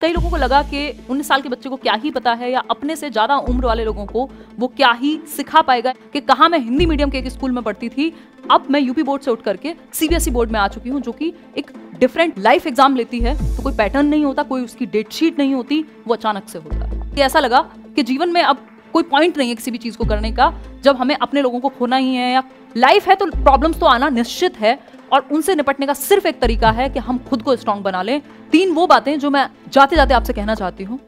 कई लोगों को लगा कि 19 साल के बच्चे को क्या ही पता है या अपने से ज्यादा उम्र वाले लोगों को वो क्या ही सिखा पाएगा कि कहाँ मैं हिंदी मीडियम के एक स्कूल में पढ़ती थी, अब मैं यूपी बोर्ड से उठ करके सीबीएसई बोर्ड में आ चुकी हूँ, जो कि एक डिफरेंट लाइफ एग्जाम लेती है। तो कोई पैटर्न नहीं होता, कोई उसकी डेट शीट नहीं होती, वो अचानक से होता है। ऐसा लगा कि जीवन में अब कोई पॉइंट नहीं है किसी भी चीज को करने का, जब हमें अपने लोगों को खोना ही है। या लाइफ है तो प्रॉब्लम्स तो आना निश्चित है, और उनसे निपटने का सिर्फ एक तरीका है कि हम खुद को स्ट्रांग बना लें। 3 वो बातें जो मैं जाते जाते आपसे कहना चाहती हूँ।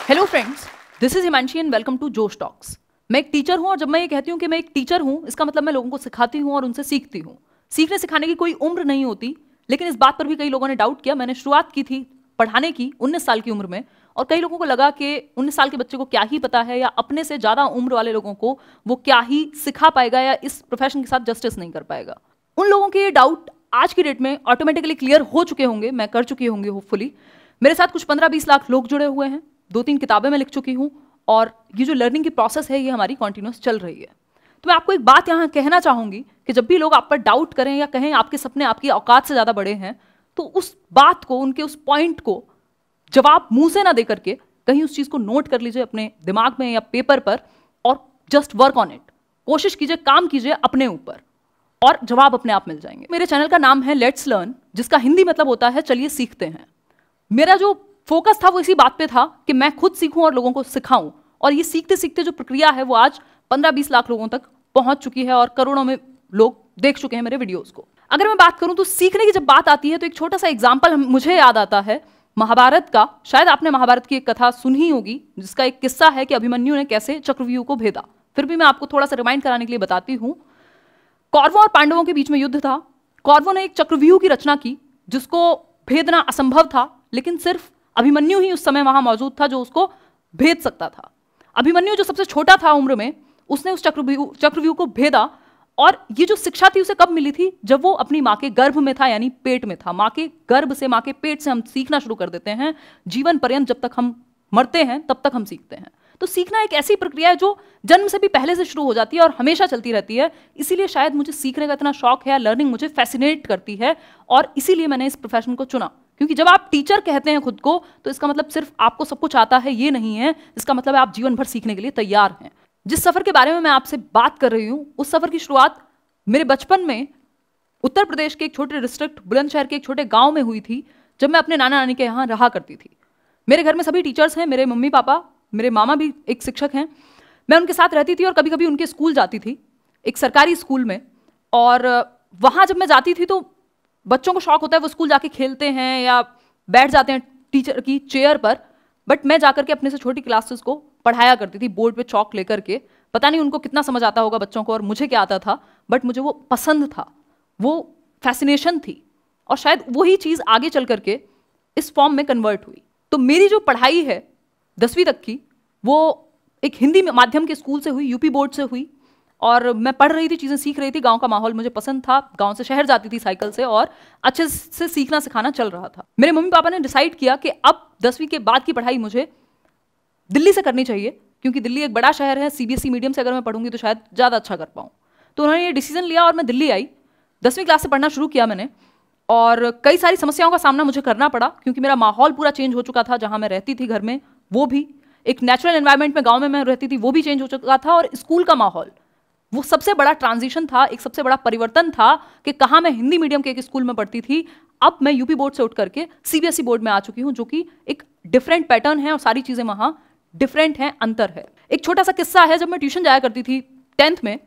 Hello friends, this is Himanshi and welcome to Josh Talks. मैं एक टीचर हूं, और जब मैं ये कहती हूं कि मैं एक टीचर हूं, इसका मतलब मैं लोगों को सिखाती हूं और उनसे सीखती हूं। सीखने सिखाने की कोई उम्र नहीं होती, लेकिन इस बात पर भी कई लोगों ने डाउट किया। मैंने शुरुआत की थी पढ़ाने की 19 साल की उम्र में, और कई लोगों को लगा कि 19 साल के बच्चे को क्या ही पता है या अपने से ज्यादा उम्र वाले लोगों को वो क्या ही सिखा पाएगा या इस प्रोफेशन के साथ जस्टिस नहीं कर पाएगा। उन लोगों के ये डाउट आज की डेट में ऑटोमेटिकली क्लियर हो चुके होंगे, मैं कर चुकी होंगी होपफुली। मेरे साथ कुछ 15-20 लाख लोग जुड़े हुए हैं, 2-3 किताबें मैं लिख चुकी हूँ, और ये जो लर्निंग की प्रोसेस है ये हमारी कॉन्टिन्यूस चल रही है। तो मैं आपको एक बात यहाँ कहना चाहूंगी कि जब भी लोग आप पर डाउट करें या कहें आपके सपने आपकी औकात से ज्यादा बड़े हैं, तो उस बात को, उनके उस पॉइंट को जवाब मुंह से ना दे करके कहीं उस चीज को नोट कर लीजिए अपने दिमाग में या पेपर पर, और जस्ट वर्क ऑन इट। कोशिश कीजिए, काम कीजिए अपने ऊपर, और जवाब अपने आप मिल जाएंगे। मेरे चैनल का नाम है लेट्स लर्न, जिसका हिंदी मतलब होता है चलिए सीखते हैं। मेरा जो फोकस था वो इसी बात पे था कि मैं खुद सीखूं और लोगों को सिखाऊं, और ये सीखते सीखते जो प्रक्रिया है वो आज 15-20 लाख लोगों तक पहुंच चुकी है, और करोड़ों में लोग देख चुके हैं मेरे वीडियोस को। अगर मैं बात करूं तो सीखने की जब बात आती है तो एक छोटा सा एग्जाम्पल मुझे याद आता है महाभारत का। शायद आपने महाभारत की एक कथा सुनी होगी, जिसका एक किस्सा है कि अभिमन्यु ने कैसे चक्रव्यूह को भेदा। फिर भी मैं आपको थोड़ा सा रिमाइंड कराने के लिए बताती हूँ। कौरवों और पांडवों के बीच में युद्ध था। कौरवों ने एक चक्रव्यूह की रचना की जिसको भेदना असंभव था, लेकिन सिर्फ अभिमन्यु ही उस समय वहां मौजूद था जो उसको भेद सकता था। अभिमन्यु जो सबसे छोटा था उम्र में, उसने उस चक्रव्यूह को भेदा। और ये जो शिक्षा थी उसे कब मिली थी? जब वो अपनी माँ के गर्भ में था, यानी पेट में था। माँ के गर्भ से, माँ के पेट से हम सीखना शुरू कर देते हैं। जीवन पर्यंत जब तक हम मरते हैं तब तक हम सीखते हैं। तो सीखना एक ऐसी प्रक्रिया है जो जन्म से भी पहले से शुरू हो जाती है और हमेशा चलती रहती है। इसीलिए शायद मुझे सीखने का इतना शौक है, लर्निंग मुझे फैसिनेट करती है, और इसीलिए मैंने इस प्रोफेशन को चुना। क्योंकि जब आप टीचर कहते हैं खुद को, तो इसका मतलब सिर्फ आपको सब कुछ आता है ये नहीं है। इसका मतलब है आप जीवन भर सीखने के लिए तैयार हैं। जिस सफर के बारे में मैं आपसे बात कर रही हूँ, उस सफर की शुरुआत मेरे बचपन में उत्तर प्रदेश के एक छोटे डिस्ट्रिक्ट बुलंदशहर के एक छोटे गांव में हुई थी, जब मैं अपने नाना नानी के यहाँ रहा करती थी। मेरे घर में सभी टीचर्स हैं, मेरे मम्मी पापा, मेरे मामा भी एक शिक्षक हैं। मैं उनके साथ रहती थी और कभी कभी उनके स्कूल जाती थी, एक सरकारी स्कूल में। और वहाँ जब मैं जाती थी तो बच्चों को शौक होता है, वो स्कूल जाके खेलते हैं या बैठ जाते हैं टीचर की चेयर पर, बट मैं जाकर के अपने से छोटी क्लासेस को पढ़ाया करती थी बोर्ड पे चौक लेकर के। पता नहीं उनको कितना समझ आता होगा बच्चों को और मुझे क्या आता था, बट मुझे वो पसंद था, वो फैसिनेशन थी, और शायद वही चीज़ आगे चल करके इस फॉर्म में कन्वर्ट हुई। तो मेरी जो पढ़ाई है 10वीं तक की, वो एक हिंदी माध्यम के स्कूल से हुई, यूपी बोर्ड से हुई, और मैं पढ़ रही थी, चीज़ें सीख रही थी। गांव का माहौल मुझे पसंद था, गांव से शहर जाती थी साइकिल से, और अच्छे से सीखना सिखाना चल रहा था। मेरे मम्मी पापा ने डिसाइड किया कि अब 10वीं के बाद की पढ़ाई मुझे दिल्ली से करनी चाहिए, क्योंकि दिल्ली एक बड़ा शहर है, सीबीएसई मीडियम से अगर मैं पढ़ूंगी तो शायद ज़्यादा अच्छा कर पाऊँ। तो उन्होंने ये डिसीजन लिया और मैं दिल्ली आई। 10वीं क्लास से पढ़ना शुरू किया मैंने, और कई सारी समस्याओं का सामना मुझे करना पड़ा, क्योंकि मेरा माहौल पूरा चेंज हो चुका था। जहाँ मैं रहती थी घर में, वो भी एक नेचुरल एनवायरनमेंट में गाँव में मैं रहती थी, वो भी चेंज हो चुका था, और स्कूल का माहौल, वो सबसे बड़ा ट्रांजिशन था, एक सबसे बड़ा परिवर्तन था कि कहाँ मैं हिंदी मीडियम के एक स्कूल में पढ़ती थी, अब मैं यूपी बोर्ड से उठ करके सीबीएसई बोर्ड में आ चुकी हूँ, जो कि एक डिफरेंट पैटर्न है और सारी चीज़ें वहाँ डिफरेंट हैं, अंतर है। एक छोटा सा किस्सा है, जब मैं ट्यूशन जाया करती थी 10th में,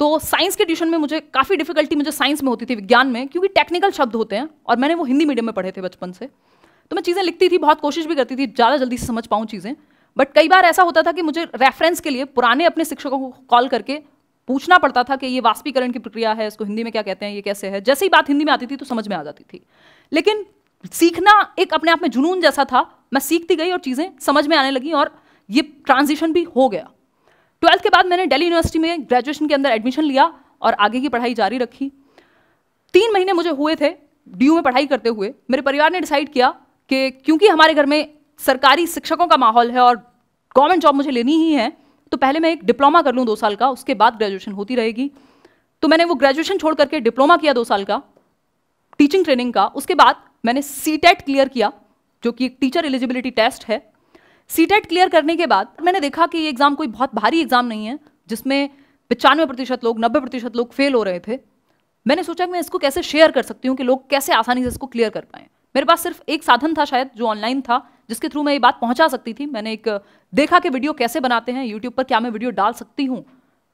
तो साइंस के ट्यूशन में मुझे काफ़ी डिफिकल्टी मुझे साइंस में होती थी, विज्ञान में, क्योंकि टेक्निकल शब्द होते हैं, और मैंने वो हिंदी मीडियम में पढ़े थे बचपन से। तो मैं चीज़ें लिखती थी, बहुत कोशिश भी करती थी ज़्यादा जल्दी से समझ पाऊँ चीज़ें, बट कई बार ऐसा होता था कि मुझे रेफरेंस के लिए पुराने अपने शिक्षकों को कॉल करके पूछना पड़ता था कि ये वाष्पीकरण की प्रक्रिया है, इसको हिंदी में क्या कहते हैं, ये कैसे है। जैसे ही बात हिंदी में आती थी तो समझ में आ जाती थी। लेकिन सीखना एक अपने आप में जुनून जैसा था, मैं सीखती गई और चीज़ें समझ में आने लगी, और ये ट्रांजिशन भी हो गया। 12th के बाद मैंने दिल्ली यूनिवर्सिटी में ग्रेजुएशन के अंदर एडमिशन लिया और आगे की पढ़ाई जारी रखी। 3 महीने मुझे हुए थे डीयू में पढ़ाई करते हुए। मेरे परिवार ने डिसाइड किया कि क्योंकि हमारे घर में सरकारी शिक्षकों का माहौल है और गवर्नमेंट जॉब मुझे लेनी ही है, तो पहले मैं एक डिप्लोमा कर लूँ 2 साल का, उसके बाद ग्रेजुएशन होती रहेगी। तो मैंने वो ग्रेजुएशन छोड़ करके डिप्लोमा किया 2 साल का। टीचिंग ट्रेनिंग का, उसके बाद मैंने सीटेट क्लियर किया, जो कि एक टीचर एलिजिबिलिटी टेस्ट है। सीटेट क्लियर करने के बाद मैंने देखा कि ये एग्जाम कोई बहुत भारी एग्जाम नहीं है, जिसमें 95% लोग, 90% लोग फेल हो रहे थे। मैंने सोचा कि मैं इसको कैसे शेयर कर सकती हूँ कि लोग कैसे आसानी से इसको क्लियर कर पाएं। मेरे पास सिर्फ एक साधन था शायद, जो ऑनलाइन था, जिसके थ्रू मैं ये बात पहुंचा सकती थी। मैंने एक देखा कि वीडियो कैसे बनाते हैं यूट्यूब पर, क्या मैं वीडियो डाल सकती हूँ।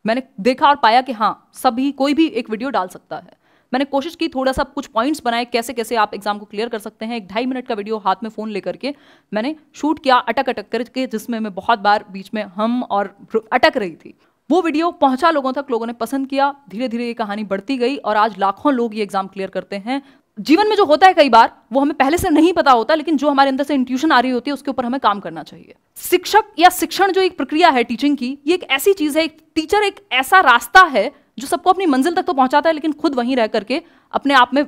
मैंने देखा और पाया कि हाँ, सभी कोई भी एक वीडियो डाल सकता है। मैंने कोशिश की, थोड़ा सा कुछ पॉइंट्स बनाए कैसे कैसे आप एग्जाम को क्लियर कर सकते हैं। एक 2.5 मिनट का वीडियो हाथ में फ़ोन लेकर के मैंने शूट किया, अटक अटक करके, जिसमें मैं बहुत बार बीच में हम और अटक रही थी। वो वीडियो पहुंचा लोगों तक, लोगों ने पसंद किया। धीरे धीरे ये कहानी बढ़ती गई और आज लाखों लोग ये एग्जाम क्लियर करते हैं। जीवन में जो होता है कई बार वो हमें पहले से नहीं पता होता, लेकिन जो हमारे अंदर से इंट्यूशन आ रही होती है उसके ऊपर हमें काम करना चाहिए। शिक्षक या शिक्षण जो एक प्रक्रिया है टीचिंग की, ये एक ऐसी चीज है, एक टीचर एक ऐसा रास्ता है जो सबको अपनी मंजिल तक तो पहुंचाता है, लेकिन खुद वहीं रह करके अपने आप में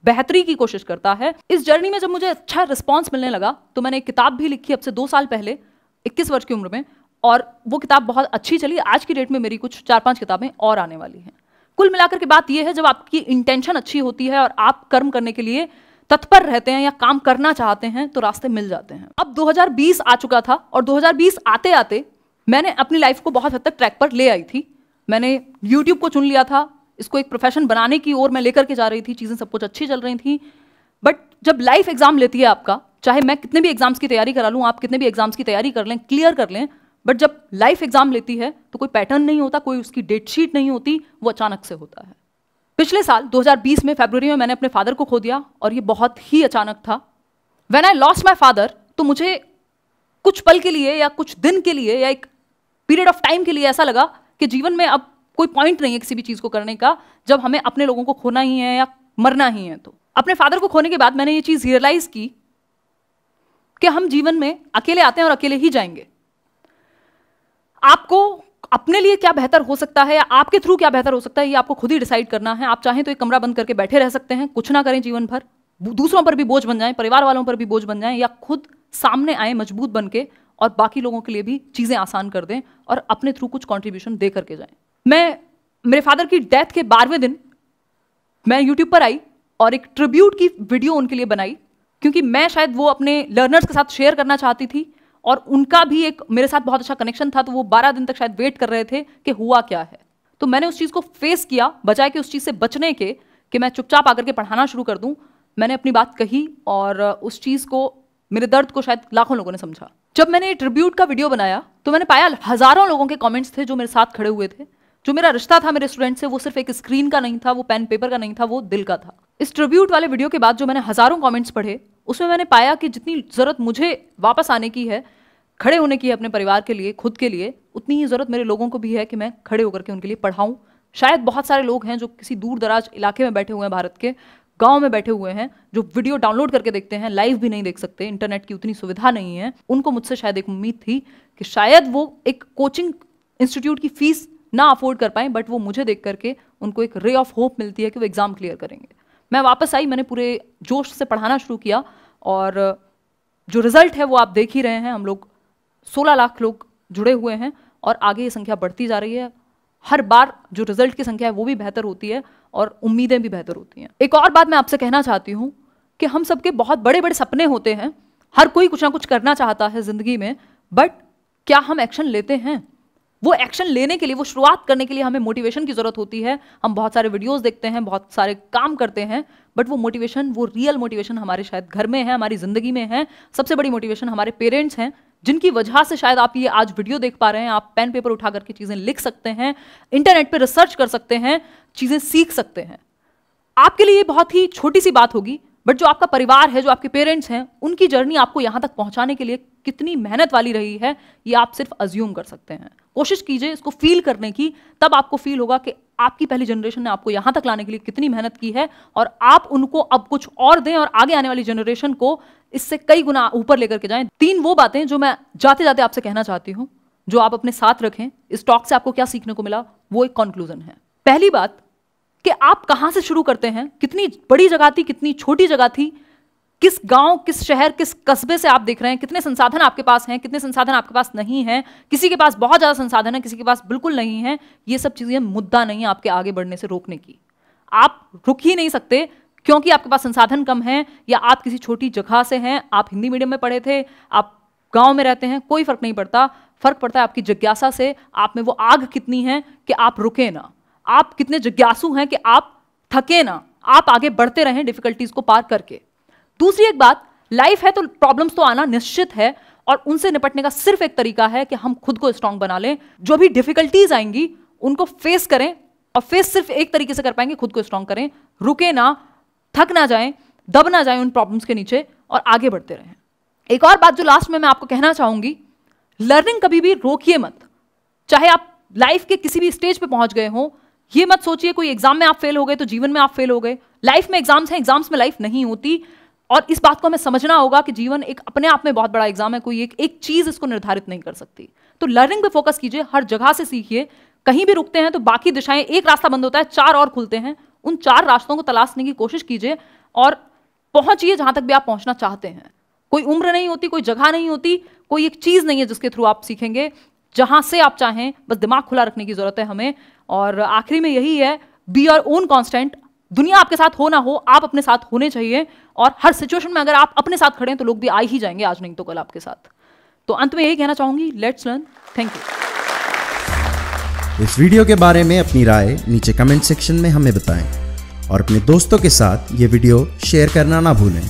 बेहतरी की कोशिश करता है। इस जर्नी में जब मुझे अच्छा रिस्पॉन्स मिलने लगा तो मैंने एक किताब भी लिखी अब से 2 साल पहले, 21 वर्ष की उम्र में, और वो किताब बहुत अच्छी चली। आज की डेट में मेरी कुछ 4-5 किताबें और आने वाली हैं। कुल मिलाकर के बात यह है, जब आपकी इंटेंशन अच्छी होती है और आप कर्म करने के लिए तत्पर रहते हैं या काम करना चाहते हैं तो रास्ते मिल जाते हैं। अब 2020 आ चुका था और 2020 आते आते मैंने अपनी लाइफ को बहुत हद तक ट्रैक पर ले आई थी। मैंने यूट्यूब को चुन लिया था, इसको एक प्रोफेशन बनाने की ओर मैं लेकर के जा रही थी, चीज़ें सब कुछ अच्छी चल रही थी। बट जब लाइफ एग्जाम लेती है आपका, चाहे मैं कितने भी एग्जाम्स की तैयारी करा लूँ, आप कितने भी एग्जाम्स की तैयारी कर लें, क्लियर कर लें, बट जब लाइफ एग्जाम लेती है तो कोई पैटर्न नहीं होता, कोई उसकी डेट शीट नहीं होती, वो अचानक से होता है। पिछले साल 2020 में फरवरी में मैंने अपने फादर को खो दिया और ये बहुत ही अचानक था। When I lost my father, तो मुझे कुछ पल के लिए या कुछ दिन के लिए या एक पीरियड ऑफ टाइम के लिए ऐसा लगा कि जीवन में अब कोई पॉइंट नहीं है किसी भी चीज़ को करने का, जब हमें अपने लोगों को खोना ही है या मरना ही है। तो अपने फादर को खोने के बाद मैंने ये चीज़ रियलाइज की कि हम जीवन में अकेले आते हैं और अकेले ही जाएंगे। आपको अपने लिए क्या बेहतर हो सकता है या आपके थ्रू क्या बेहतर हो सकता है, ये आपको खुद ही डिसाइड करना है। आप चाहें तो एक कमरा बंद करके बैठे रह सकते हैं, कुछ ना करें जीवन भर, दूसरों पर भी बोझ बन जाएं, परिवार वालों पर भी बोझ बन जाएं, या खुद सामने आए मजबूत बन के और बाकी लोगों के लिए भी चीज़ें आसान कर दें और अपने थ्रू कुछ कॉन्ट्रीब्यूशन दे करके जाएं। मैं मेरे फादर की डेथ के 12वें दिन मैं यूट्यूब पर आई और एक ट्रिब्यूट की वीडियो उनके लिए बनाई, क्योंकि मैं शायद वो अपने लर्नर्स के साथ शेयर करना चाहती थी और उनका भी एक मेरे साथ बहुत अच्छा कनेक्शन था। तो वो 12 दिन तक शायद वेट कर रहे थे कि हुआ क्या है। तो मैंने उस चीज़ को फेस किया, बजाय कि उस चीज़ से बचने के कि मैं चुपचाप आकर के पढ़ाना शुरू कर दूं। मैंने अपनी बात कही और उस चीज़ को, मेरे दर्द को शायद लाखों लोगों ने समझा। जब मैंने ये ट्रिब्यूट का वीडियो बनाया तो मैंने पाया हज़ारों लोगों के कमेंट्स थे जो मेरे साथ खड़े हुए थे। जो मेरा रिश्ता था मेरे स्टूडेंट से, वो सिर्फ एक स्क्रीन का नहीं था, वो पेन पेपर का नहीं था, वो दिल का था। इस ट्रिब्यूट वाले वीडियो के बाद जो मैंने हज़ारों कमेंट्स पढ़े, उसमें मैंने पाया कि जितनी ज़रूरत मुझे वापस आने की है, खड़े होने की है अपने परिवार के लिए, खुद के लिए, उतनी ही ज़रूरत मेरे लोगों को भी है कि मैं खड़े होकर के उनके लिए पढ़ाऊँ। शायद बहुत सारे लोग हैं जो किसी दूर दराज इलाके में बैठे हुए हैं, भारत के गांव में बैठे हुए हैं, जो वीडियो डाउनलोड करके देखते हैं, लाइव भी नहीं देख सकते, इंटरनेट की उतनी सुविधा नहीं है। उनको मुझसे शायद एक उम्मीद थी कि शायद वो एक कोचिंग इंस्टीट्यूट की फीस ना अफोर्ड कर पाएं, बट वो मुझे देख करके उनको एक रे ऑफ होप मिलती है कि वो एग्ज़ाम क्लियर करेंगे। मैं वापस आई, मैंने पूरे जोश से पढ़ाना शुरू किया और जो रिजल्ट है वो आप देख ही रहे हैं। हम लोग 16 लाख लोग जुड़े हुए हैं और आगे ये संख्या बढ़ती जा रही है। हर बार जो रिजल्ट की संख्या है वो भी बेहतर होती है और उम्मीदें भी बेहतर होती हैं। एक और बात मैं आपसे कहना चाहती हूँ कि हम सबके बहुत बड़े बड़े सपने होते हैं, हर कोई कुछ ना कुछ करना चाहता है ज़िंदगी में, बट क्या हम एक्शन लेते हैं? वो एक्शन लेने के लिए, वो शुरुआत करने के लिए हमें मोटिवेशन की ज़रूरत होती है। हम बहुत सारे वीडियोस देखते हैं, बहुत सारे काम करते हैं, बट वो मोटिवेशन, वो रियल मोटिवेशन हमारे शायद घर में है, हमारी ज़िंदगी में है। सबसे बड़ी मोटिवेशन हमारे पेरेंट्स हैं, जिनकी वजह से शायद आप ये आज वीडियो देख पा रहे हैं। आप पेन पेपर उठा करके चीज़ें लिख सकते हैं, इंटरनेट पर रिसर्च कर सकते हैं, चीज़ें सीख सकते हैं। आपके लिए ये बहुत ही छोटी सी बात होगी, बट जो आपका परिवार है, जो आपके पेरेंट्स हैं, उनकी जर्नी आपको यहाँ तक पहुँचाने के लिए कितनी मेहनत वाली रही है, ये आप सिर्फ अज्यूम कर सकते हैं। कोशिश कीजिए इसको फील करने की, तब आपको फील होगा कि आपकी पहली जनरेशन ने आपको यहाँ तक लाने के लिए कितनी मेहनत की है और आप उनको अब कुछ और दें और आगे आने वाली जनरेशन को इससे कई गुना ऊपर लेकर के जाएं। 3 वो बातें जो मैं जाते जाते आपसे कहना चाहती हूँ, जो आप अपने साथ रखें। इस टॉक से आपको क्या सीखने को मिला, वो एक कंक्लूजन है। पहली बात कि आप कहाँ से शुरू करते हैं, कितनी बड़ी जगह थी, कितनी छोटी जगह थी, किस गांव, किस शहर, किस कस्बे से आप देख रहे हैं, कितने संसाधन आपके पास हैं, कितने संसाधन आपके पास नहीं हैं। किसी के पास बहुत ज़्यादा संसाधन है, किसी के पास बिल्कुल नहीं है। ये सब चीज़ें मुद्दा नहीं है आपके आगे बढ़ने से रोकने की। आप रुक ही नहीं सकते, क्योंकि आपके पास संसाधन कम है, या आप किसी छोटी जगह से हैं, आप हिंदी मीडियम में पढ़े थे, आप गांव में रहते हैं, कोई फर्क नहीं पड़ता। फर्क पड़ता है आपकी जिज्ञासा से, आप में वो आग कितनी है कि आप रुके ना, आप कितने जिज्ञासु हैं कि आप थके ना, आप आगे बढ़ते रहें डिफिकल्टीज को पार करके। दूसरी एक बात, लाइफ है तो प्रॉब्लम्स तो आना निश्चित है, और उनसे निपटने का सिर्फ एक तरीका है कि हम खुद को स्ट्रांग बना लें। जो भी डिफिकल्टीज आएंगी उनको फेस करें, और फेस सिर्फ एक तरीके से कर पाएंगे, खुद को स्ट्रांग करें, रुके ना, थक ना जाएं, दब ना जाएं उन प्रॉब्लम्स के नीचे, और आगे बढ़ते रहें। एक और बात जो लास्ट में मैं आपको कहना चाहूंगी, लर्निंग कभी भी रोकिए मत। चाहे आप लाइफ के किसी भी स्टेज पे पहुंच गए हो, ये मत सोचिए कोई एग्जाम में आप फेल हो गए तो जीवन में आप फेल हो गए। लाइफ में एग्जाम्स हैं, एग्जाम्स में लाइफ नहीं होती, और इस बात को हमें समझना होगा कि जीवन एक अपने आप में बहुत बड़ा एग्जाम है, कोई एक चीज इसको निर्धारित नहीं कर सकती। तो लर्निंग पे फोकस कीजिए, हर जगह से सीखिए। कहीं भी रुकते हैं तो बाकी दिशाएं, एक रास्ता बंद होता है, 4 और खुलते हैं, उन 4 रास्तों को तलाशने की कोशिश कीजिए और पहुंचिए जहां तक भी आप पहुंचना चाहते हैं। कोई उम्र नहीं होती, कोई जगह नहीं होती, कोई एक चीज नहीं है जिसके थ्रू आप सीखेंगे। जहां से आप चाहें, बस दिमाग खुला रखने की जरूरत है हमें। और आखिरी में यही है, बी योर ओन कांस्टेंट। दुनिया आपके साथ हो ना हो, आप अपने साथ होने चाहिए, और हर सिचुएशन में अगर आप अपने साथ खड़े हैं तो लोग भी आ ही जाएंगे, आज नहीं तो कल आपके साथ। तो अंत में यही कहना चाहूंगी, लेट्स लर्न। Thank you. इस वीडियो के बारे में अपनी राय नीचे कमेंट सेक्शन में हमें बताएं, और अपने दोस्तों के साथ ये वीडियो शेयर करना ना भूलें।